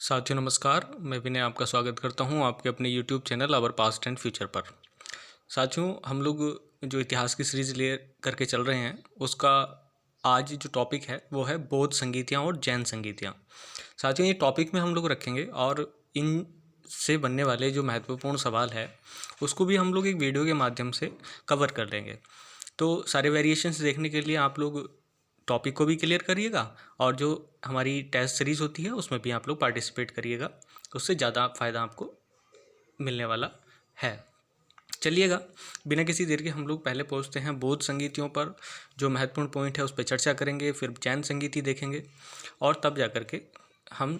साथियों नमस्कार, मैं विनय आपका स्वागत करता हूं आपके अपने YouTube channel our past and future पर। साथियों हम लोग जो इतिहास की सीरीज़ ले करके चल रहे हैं उसका आज जो टॉपिक है वो है बौद्ध संगीतियाँ और जैन संगीतियाँ। साथियों ये टॉपिक में हम लोग रखेंगे और इन से बनने वाले जो महत्वपूर्ण सवाल है उसको भी हम लोग एक वीडियो के माध्यम से कवर कर लेंगे। तो सारे वेरिएशंस देखने के लिए आप लोग टॉपिक को भी क्लियर करिएगा और जो हमारी टेस्ट सीरीज़ होती है उसमें भी आप लोग पार्टिसिपेट करिएगा, उससे ज़्यादा फ़ायदा आपको मिलने वाला है। चलिएगा बिना किसी देर के हम लोग पहले पहुंचते हैं बौद्ध संगीतियों पर। जो महत्वपूर्ण पॉइंट है उस पर चर्चा करेंगे, फिर जैन संगीति देखेंगे और तब जा कर के हम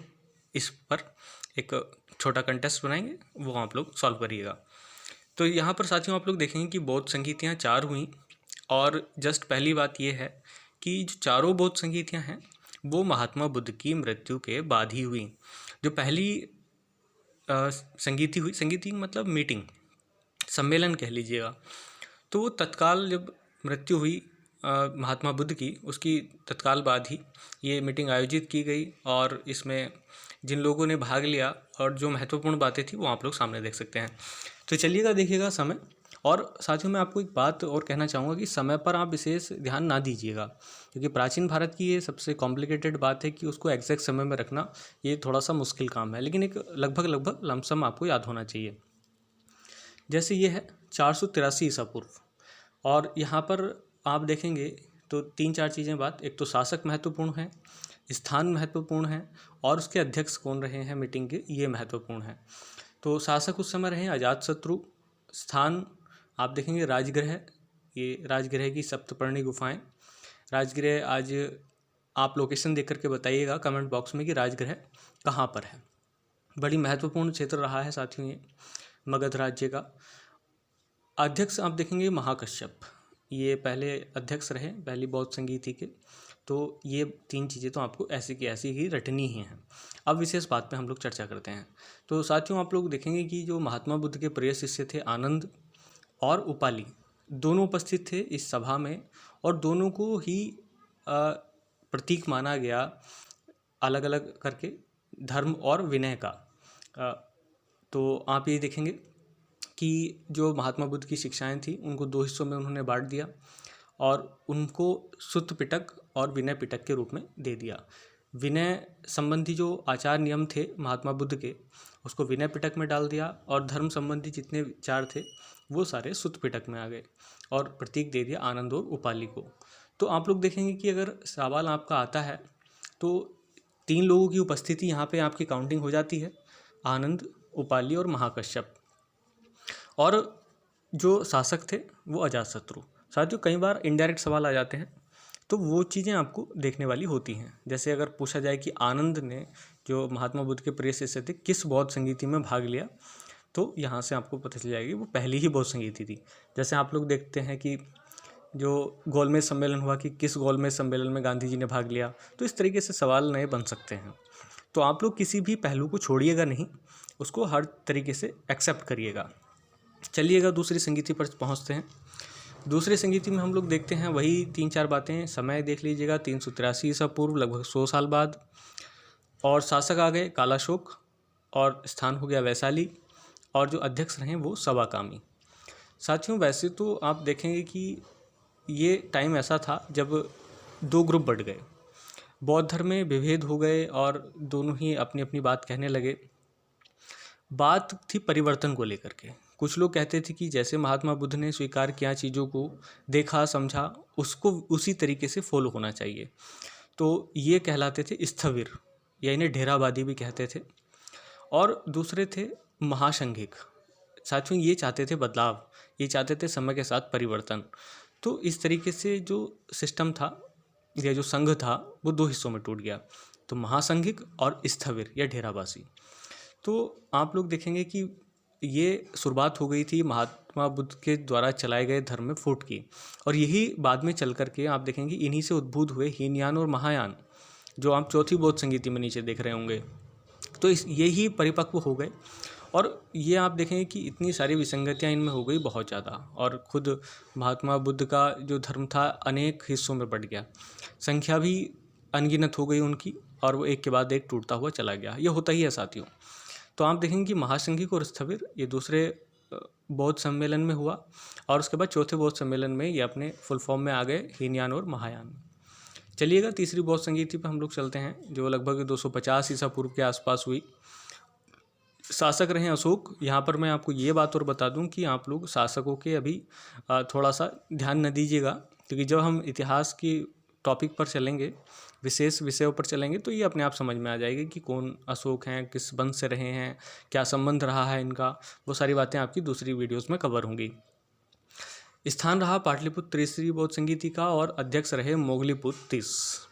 इस पर एक छोटा कंटेस्ट बनाएंगे, वो आप लोग सॉल्व करिएगा। तो यहाँ पर साथियों आप लोग देखेंगे कि बौद्ध संगीतियाँ 4 हुई और जस्ट पहली बात ये है कि जो चारों बौद्ध संगीतियाँ हैं वो महात्मा बुद्ध की मृत्यु के बाद ही हुई। जो पहली संगीति हुई, संगीति मतलब मीटिंग, सम्मेलन कह लीजिएगा, तो वो तत्काल जब मृत्यु हुई महात्मा बुद्ध की, उसकी तत्काल बाद ही ये मीटिंग आयोजित की गई और इसमें जिन लोगों ने भाग लिया और जो महत्वपूर्ण बातें थी वो आप लोग सामने देख सकते हैं। तो चलिएगा देखिएगा समय। और साथियों मैं आपको एक बात और कहना चाहूँगा कि समय पर आप विशेष ध्यान ना दीजिएगा, क्योंकि प्राचीन भारत की ये सबसे कॉम्प्लिकेटेड बात है कि उसको एग्जैक्ट समय में रखना ये थोड़ा सा मुश्किल काम है, लेकिन एक लगभग लमसम आपको याद होना चाहिए। जैसे ये है 483 ईसा पूर्व और यहाँ पर आप देखेंगे तो 3-4 चीज़ें बात, एक तो शासक महत्वपूर्ण है, स्थान महत्वपूर्ण है और उसके अध्यक्ष कौन रहे हैं मीटिंग के, ये महत्वपूर्ण है। तो शासक उस समय रहे अजातशत्रु। स्थान आप देखेंगे राजगृह, ये राजगृह की सप्तपर्णी गुफाएं। राजगृह आज आप लोकेशन देख करके बताइएगा कमेंट बॉक्स में कि राजगृह कहाँ पर है। बड़ी महत्वपूर्ण क्षेत्र रहा है साथियों ये मगध राज्य का। अध्यक्ष आप देखेंगे महाकश्यप, ये पहले अध्यक्ष रहे पहली बौद्ध संगीति के। तो ये 3 चीज़ें तो आपको ऐसी की ऐसी ही रटनी ही हैं। अब विशेष बात पे हम लोग चर्चा करते हैं। तो साथियों आप लोग देखेंगे कि जो महात्मा बुद्ध के प्रिय शिष्य थे आनंद और उपाली, दोनों उपस्थित थे इस सभा में और दोनों को ही प्रतीक माना गया अलग अलग करके धर्म और विनय का। तो आप ये देखेंगे कि जो महात्मा बुद्ध की शिक्षाएं थी उनको 2 हिस्सों में उन्होंने बांट दिया और उनको सुत्त पिटक और विनय पिटक के रूप में दे दिया। विनय संबंधी जो आचार नियम थे महात्मा बुद्ध के, उसको विनय पिटक में डाल दिया और धर्म संबंधी जितने विचार थे वो सारे सुत्त पिटक में आ गए और प्रतीक दे दिया आनंद और उपाली को। तो आप लोग देखेंगे कि अगर सवाल आपका आता है तो 3 लोगों की उपस्थिति यहाँ पे आपकी काउंटिंग हो जाती है, आनंद, उपाली और महाकश्यप। और जो शासक थे वो अजातशत्रु। साथियों कई बार इनडायरेक्ट सवाल आ जाते हैं तो वो चीज़ें आपको देखने वाली होती हैं। जैसे अगर पूछा जाए कि आनंद ने जो महात्मा बुद्ध के प्रिय शिष्य थे किस बौद्ध संगीति में भाग लिया, तो यहाँ से आपको पता चल जाएगी वो पहली ही बौद्ध संगीति थी। जैसे आप लोग देखते हैं कि जो गोलमेज सम्मेलन हुआ कि किस गोलमेज सम्मेलन में गांधी जी ने भाग लिया, तो इस तरीके से सवाल नए बन सकते हैं। तो आप लोग किसी भी पहलू को छोड़िएगा नहीं, उसको हर तरीके से एक्सेप्ट करिएगा। चलिएगा दूसरी संगीति पर पहुँचते हैं। दूसरी संगीति में हम लोग देखते हैं वही 3-4 बातें। समय देख लीजिएगा 383 ईसा पूर्व, लगभग 100 साल बाद। और शासक आ गए कालाशोक और स्थान हो गया वैशाली और जो अध्यक्ष रहे वो सवाकामी। साथियों वैसे तो आप देखेंगे कि ये टाइम ऐसा था जब 2 ग्रुप बढ़ गए, बौद्ध धर्म में विभेद हो गए और दोनों ही अपनी अपनी बात कहने लगे। बात थी परिवर्तन को लेकर के। कुछ लोग कहते थे कि जैसे महात्मा बुद्ध ने स्वीकार किया चीज़ों को, देखा समझा, उसको उसी तरीके से फॉलो होना चाहिए। तो ये कहलाते थे स्थविर या इन्हें ढेरावादी भी कहते थे। और दूसरे थे महासंघिक। साथियों ये चाहते थे बदलाव, ये चाहते थे समय के साथ परिवर्तन। तो इस तरीके से जो सिस्टम था या जो संघ था वो 2 हिस्सों में टूट गया, तो महासंघिक और स्थविर या ढेरावासी। तो आप लोग देखेंगे कि ये शुरुआत हो गई थी महात्मा बुद्ध के द्वारा चलाए गए धर्म में फूट की, और यही बाद में चल करके आप देखेंगे इन्हीं से उद्भूत हुए हीनयान और महायान, जो आप चौथी बौद्ध संगीति में नीचे देख रहे होंगे। तो यही परिपक्व हो गए और ये आप देखेंगे कि इतनी सारी विसंगतियाँ इनमें हो गई बहुत ज़्यादा, और खुद महात्मा बुद्ध का जो धर्म था अनेक हिस्सों में बँट गया, संख्या भी अनगिनत हो गई उनकी और वो एक के बाद एक टूटता हुआ चला गया। ये होता ही है साथियों। तो आप देखेंगे कि महासंघिक और स्थविर ये दूसरे बौद्ध सम्मेलन में हुआ, और उसके बाद चौथे बौद्ध सम्मेलन में ये अपने फुल फॉर्म में आ गए, हीनयान और महायान। चलिएगा तीसरी बौद्ध संगीति पर हम लोग चलते हैं, जो लगभग 250 ईसा पूर्व के आसपास हुई। शासक रहे अशोक। यहाँ पर मैं आपको ये बात और बता दूं कि आप लोग शासकों के अभी थोड़ा सा ध्यान न दीजिएगा, क्योंकि जब हम इतिहास की टॉपिक पर चलेंगे, विशेष विषयों पर चलेंगे, तो ये अपने आप समझ में आ जाएगी कि कौन अशोक हैं, किस वंश से रहे हैं, क्या संबंध रहा है इनका। वो सारी बातें आपकी दूसरी वीडियोस में कवर होंगी। स्थान रहा पाटलिपुत्र तीसरी बौद्ध संगीति का, और अध्यक्ष रहे मोगलीपुत्र 30।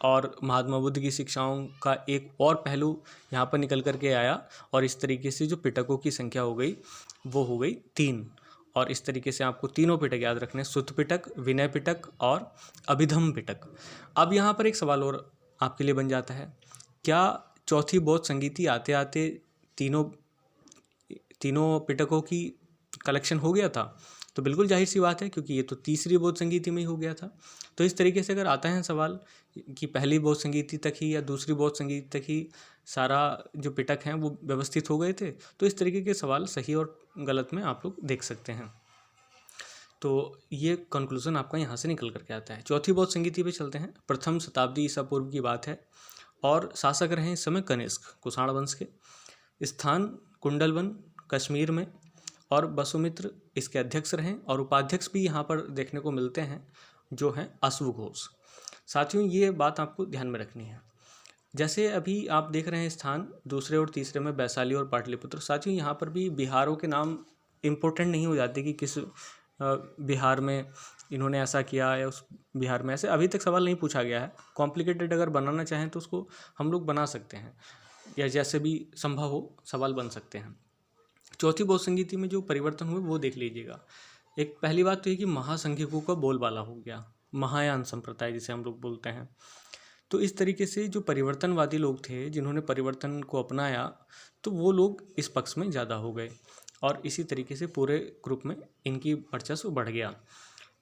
और महात्मा बुद्ध की शिक्षाओं का एक और पहलू यहाँ पर निकल कर के आया, और इस तरीके से जो पिटकों की संख्या हो गई वो हो गई 3। और इस तरीके से आपको तीनों पिटक याद रखने हैं, सुत्त पिटक, विनय पिटक और अभिधम पिटक। अब यहाँ पर एक सवाल और आपके लिए बन जाता है, क्या चौथी बौद्ध संगीति आते आते तीनों पिटकों की कलेक्शन हो गया था? तो बिल्कुल जाहिर सी बात है, क्योंकि ये तो तीसरी बौद्ध संगीति में ही हो गया था। तो इस तरीके से अगर आता है सवाल कि पहली बौद्ध संगीति तक ही या दूसरी बौद्ध संगीति तक ही सारा जो पिटक हैं वो व्यवस्थित हो गए थे, तो इस तरीके के सवाल सही और गलत में आप लोग देख सकते हैं। तो ये कंक्लूजन आपका यहाँ से निकल करके आता है। चौथी बौद्ध संगीति पे चलते हैं। प्रथम शताब्दी ईसा पूर्व की बात है, और शासक रहे इस समय कनिष्क, कुषाण वंश के। स्थान कुंडलवन, कश्मीर में, और वसुमित्र इसके अध्यक्ष रहे, और उपाध्यक्ष भी यहाँ पर देखने को मिलते हैं, जो हैं अश्वघोष। साथियों, ये बात आपको ध्यान में रखनी है। जैसे अभी आप देख रहे हैं स्थान दूसरे और तीसरे में वैशाली और पाटलिपुत्र। साथियों, यहाँ पर भी बिहारों के नाम इम्पोर्टेंट नहीं हो जाते कि किस बिहार में इन्होंने ऐसा किया या उस बिहार में, ऐसे अभी तक सवाल नहीं पूछा गया है। कॉम्प्लिकेटेड अगर बनाना चाहें तो उसको हम लोग बना सकते हैं, या जैसे भी संभव हो सवाल बन सकते हैं। चौथी बौद्ध संगीति में जो परिवर्तन हुए वो देख लीजिएगा। एक पहली बात तो ये कि महासंघिकों का बोलबाला हो गया, महायान संप्रदाय जिसे हम लोग बोलते हैं। तो इस तरीके से जो परिवर्तनवादी लोग थे, जिन्होंने परिवर्तन को अपनाया, तो वो लोग इस पक्ष में ज़्यादा हो गए, और इसी तरीके से पूरे ग्रुप में इनकी वर्चस्व बढ़ गया।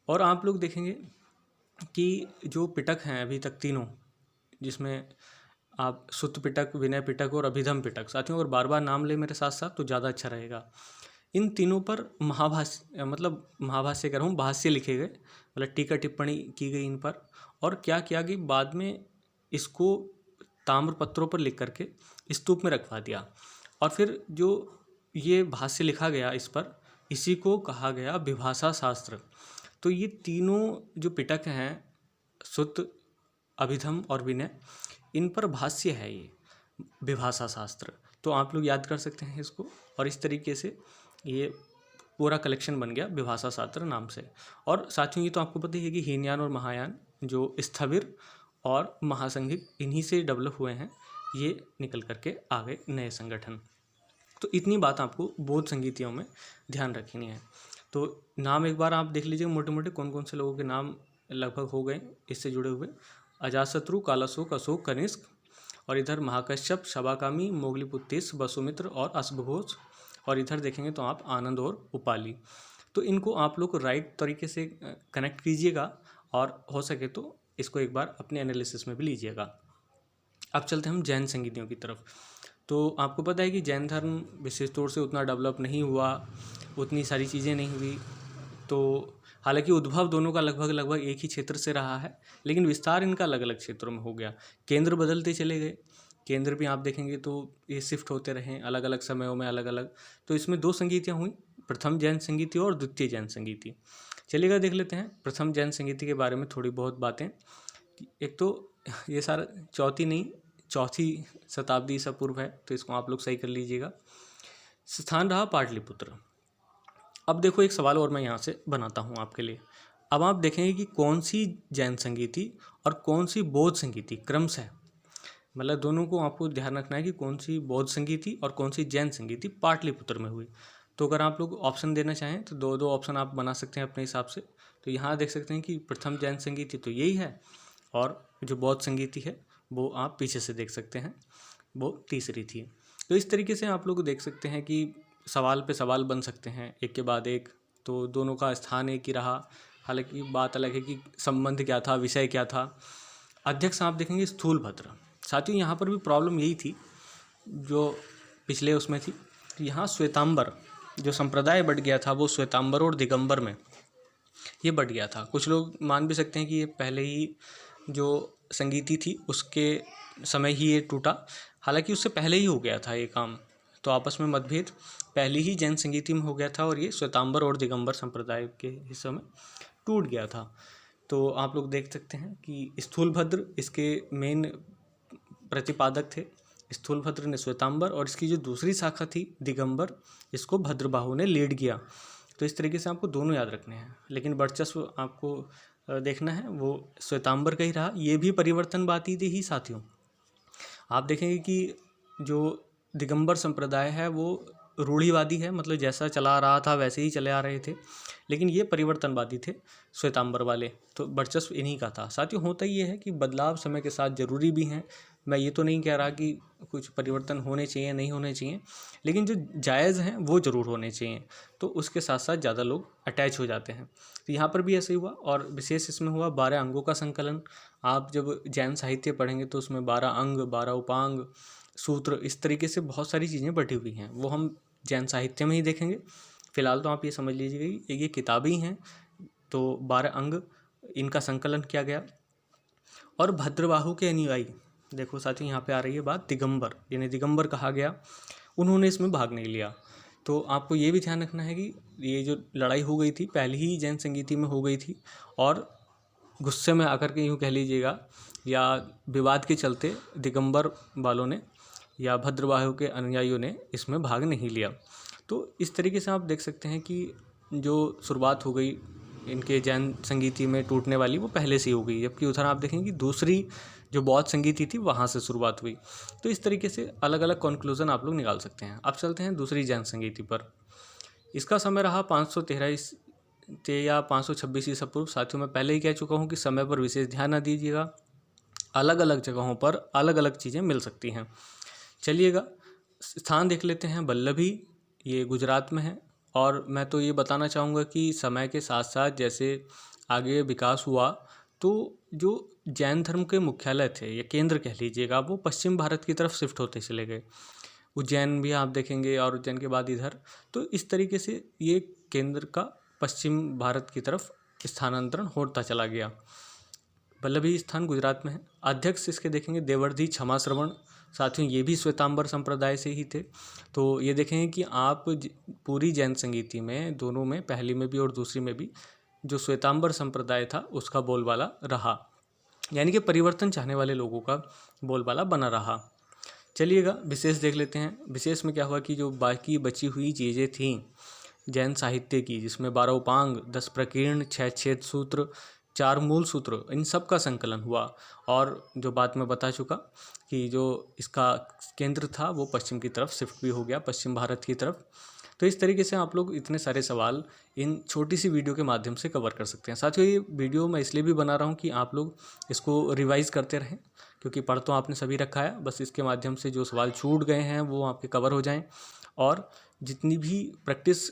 और आप लोग देखेंगे कि जो पिटक हैं अभी तक तीनों, जिसमें आप सुत्त पिटक, विनय पिटक और अभिधम पिटक, साथियों अगर बार बार नाम ले मेरे साथ साथ तो ज़्यादा अच्छा रहेगा। इन तीनों पर महाभाष्य कह रहा हूँ, भाष्य लिखे गए, मतलब टीका टिप्पणी की गई इन पर। और क्या किया कि बाद में इसको ताम्र पत्रों पर लिख करके स्तूप में रखवा दिया, और फिर जो ये भाष्य लिखा गया इस पर, इसी को कहा गया विभाषा शास्त्र। तो ये तीनों जो पिटक हैं, सुत्त, अभिधम और विनय, इन पर भाष्य है ये विभाषा शास्त्र। तो आप लोग याद कर सकते हैं इसको, और इस तरीके से ये पूरा कलेक्शन बन गया विभाषा शास्त्र नाम से। और साथियों, ये तो आपको पता ही है कि हीनयान और महायान जो स्थविर और महासंघिक इन्हीं से डेवलप हुए हैं, ये निकल करके आ गए नए संगठन। तो इतनी बात आपको बौद्ध संगीतियों में ध्यान रखनी है। तो नाम एक बार आप देख लीजिए मोटे मोटे कौन कौन से लोगों के नाम लगभग हो गए इससे जुड़े हुए। अजातशत्रु, कालाशोक, अशोक, कनिष्क, और इधर महाकश्यप, शबाकामी, मोगलीपुत्र, वसुमित्र और अश्वघोष, और इधर देखेंगे तो आप आनंद और उपाली। तो इनको आप लोग राइट तरीके से कनेक्ट कीजिएगा, और हो सके तो इसको एक बार अपने एनालिसिस में भी लीजिएगा। अब चलते हैं हम जैन संगीतियों की तरफ। तो आपको पता है कि जैन धर्म विशेष तौर से उतना डेवलप नहीं हुआ, उतनी सारी चीज़ें नहीं हुई। तो हालांकि उद्भव दोनों का लगभग एक ही क्षेत्र से रहा है, लेकिन विस्तार इनका अलग अलग क्षेत्रों में हो गया। केंद्र बदलते चले गए, केंद्र भी आप देखेंगे तो ये शिफ्ट होते रहे अलग अलग समयों में अलग अलग। तो इसमें 2 संगीतियाँ हुई, प्रथम जैन संगीति और द्वितीय जैन संगीति। चलिएगा देख लेते हैं प्रथम जैन संगीति के बारे में थोड़ी बहुत बातें। एक तो ये सारा चौथी शताब्दी ईसा पूर्व है, तो इसको आप लोग सही कर लीजिएगा। स्थान रहा पाटलिपुत्र। अब देखो एक सवाल और मैं यहाँ से बनाता हूँ आपके लिए। अब आप देखेंगे कि कौन सी जैन संगीति और कौन सी बौद्ध संगीति क्रमशः, मतलब दोनों को आपको ध्यान रखना है कि कौन सी बौद्ध संगीति और कौन सी जैन संगीति पाटलिपुत्र में हुई। तो अगर आप लोग ऑप्शन देना चाहें तो 2 ऑप्शन आप बना सकते हैं अपने हिसाब से। तो यहाँ देख सकते हैं कि प्रथम जैन संगीति तो यही है, और जो बौद्ध संगीति है वो आप पीछे से देख सकते हैं, वो तीसरी थी। तो इस तरीके से आप लोग देख सकते हैं कि सवाल पे सवाल बन सकते हैं एक के बाद एक। तो दोनों का स्थान एक ही रहा, हालांकि बात अलग है कि संबंध क्या था, विषय क्या था। अध्यक्ष आप देखेंगे स्थूलभद्र, साथियों यहाँ पर भी प्रॉब्लम यही थी जो पिछले उसमें थी, यहाँ श्वेतांबर जो संप्रदाय बढ़ गया था वो श्वेतांबर और दिगंबर में ये बढ़ गया था। कुछ लोग मान भी सकते हैं कि ये पहले ही जो संगीति थी उसके समय ही ये टूटा, हालांकि उससे पहले ही हो गया था ये काम। तो आपस में मतभेद पहले ही जैन संगीति में हो गया था और ये श्वेतांबर और दिगंबर संप्रदाय के हिस्सों में टूट गया था। तो आप लोग देख सकते हैं कि स्थूलभद्र इसके मेन प्रतिपादक थे। स्थूलभद्र ने श्वेतांबर और इसकी जो दूसरी शाखा थी दिगंबर, इसको भद्रबाहु ने लीड किया। तो इस तरीके से आपको दोनों याद रखने हैं, लेकिन वर्चस्व आपको देखना है वो श्वेतांबर का ही रहा। ये भी परिवर्तनवादी थे ही साथियों। आप देखेंगे कि जो दिगंबर संप्रदाय है वो रूढ़िवादी है, मतलब जैसा चला आ रहा था वैसे ही चले आ रहे थे, लेकिन ये परिवर्तनवादी थे श्वेतांबर वाले। तो वर्चस्व इन्हीं का था। साथियों होता ये है कि बदलाव समय के साथ ज़रूरी भी हैं। मैं ये तो नहीं कह रहा कि कुछ परिवर्तन होने चाहिए नहीं होने चाहिए, लेकिन जो जायज़ हैं वो ज़रूर होने चाहिए। तो उसके साथ साथ ज़्यादा लोग अटैच हो जाते हैं। तो यहाँ पर भी ऐसे ही हुआ। और विशेष इसमें हुआ 12 अंगों का संकलन। आप जब जैन साहित्य पढ़ेंगे तो उसमें 12 अंग, 12 उपांग, सूत्र, इस तरीके से बहुत सारी चीज़ें बटी हुई हैं। वो हम जैन साहित्य में ही देखेंगे। फिलहाल तो आप ये समझ लीजिएगा कि ये किताबें ही हैं। तो 12 अंग, इनका संकलन किया गया। और भद्रबाहु के अनुयायी, देखो साथियों यहाँ पे आ रही है बात, दिगंबर यानी दिगंबर कहा गया, उन्होंने इसमें भाग नहीं लिया। तो आपको ये भी ध्यान रखना है कि ये जो लड़ाई हो गई थी पहले ही जैन संगीति में हो गई थी, और गुस्से में आकर के यूँ कह लीजिएगा या विवाद के चलते दिगंबर वालों ने या भद्रबाहु के अनुयायियों ने इसमें भाग नहीं लिया। तो इस तरीके से आप देख सकते हैं कि जो शुरुआत हो गई इनके जैन संगीति में टूटने वाली वो पहले से ही हो गई, जबकि उधर आप देखेंगे कि दूसरी जो बौद्ध संगीति थी वहाँ से शुरुआत हुई। तो इस तरीके से अलग अलग कंक्लूजन आप लोग निकाल सकते हैं। अब चलते हैं दूसरी जैन संगीति पर। इसका समय रहा 513 या 526 ईसा पूर्व। साथियों मैं पहले ही कह चुका हूँ कि समय पर विशेष ध्यान न दीजिएगा, अलग अलग जगहों पर अलग अलग चीज़ें मिल सकती हैं। चलिएगा स्थान देख लेते हैं। वल्लभी, ये गुजरात में है। और मैं तो ये बताना चाहूँगा कि समय के साथ साथ जैसे आगे विकास हुआ तो जो जैन धर्म के मुख्यालय थे या केंद्र कह लीजिएगा वो पश्चिम भारत की तरफ शिफ्ट होते चले गए। उज्जैन भी आप देखेंगे और उज्जैन के बाद इधर। तो इस तरीके से ये केंद्र का पश्चिम भारत की तरफ स्थानांतरण होता चला गया। वल्लभी स्थान गुजरात में है। अध्यक्ष इसके देखेंगे देवर्धि क्षमा श्रवण। साथियों ये भी श्वेतांबर संप्रदाय से ही थे। तो ये देखेंगे कि आप पूरी जैन संगीति में दोनों में, पहली में भी और दूसरी में भी, जो श्वेतांबर संप्रदाय था उसका बोलबाला रहा, यानी कि परिवर्तन चाहने वाले लोगों का बोलबाला बना रहा। चलिएगा विशेष देख लेते हैं। विशेष में क्या हुआ कि जो बाकी बची हुई चीज़ें थीं जैन साहित्य की, जिसमें 12 उपांग, 10 प्रकीर्ण, 6 छेद सूत्र, 4 मूल सूत्र, इन सब का संकलन हुआ। और जो बात मैं बता चुका कि जो इसका केंद्र था वो पश्चिम की तरफ शिफ्ट भी हो गया, पश्चिम भारत की तरफ। तो इस तरीके से आप लोग इतने सारे सवाल इन छोटी सी वीडियो के माध्यम से कवर कर सकते हैं। साथियों ये वीडियो मैं इसलिए भी बना रहा हूँ कि आप लोग इसको रिवाइज करते रहें, क्योंकि पढ़ तो आपने सभी रखा है, बस इसके माध्यम से जो सवाल छूट गए हैं वो आपके कवर हो जाएं। और जितनी भी प्रैक्टिस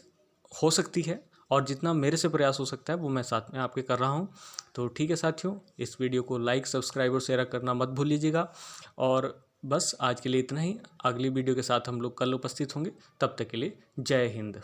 हो सकती है और जितना मेरे से प्रयास हो सकता है वो मैं साथ में आपके कर रहा हूँ। तो ठीक है साथियों, इस वीडियो को लाइक, सब्सक्राइब और शेयर करना मत भूलिएगा। और बस आज के लिए इतना ही। अगली वीडियो के साथ हम लोग कल उपस्थित होंगे। तब तक के लिए जय हिंद।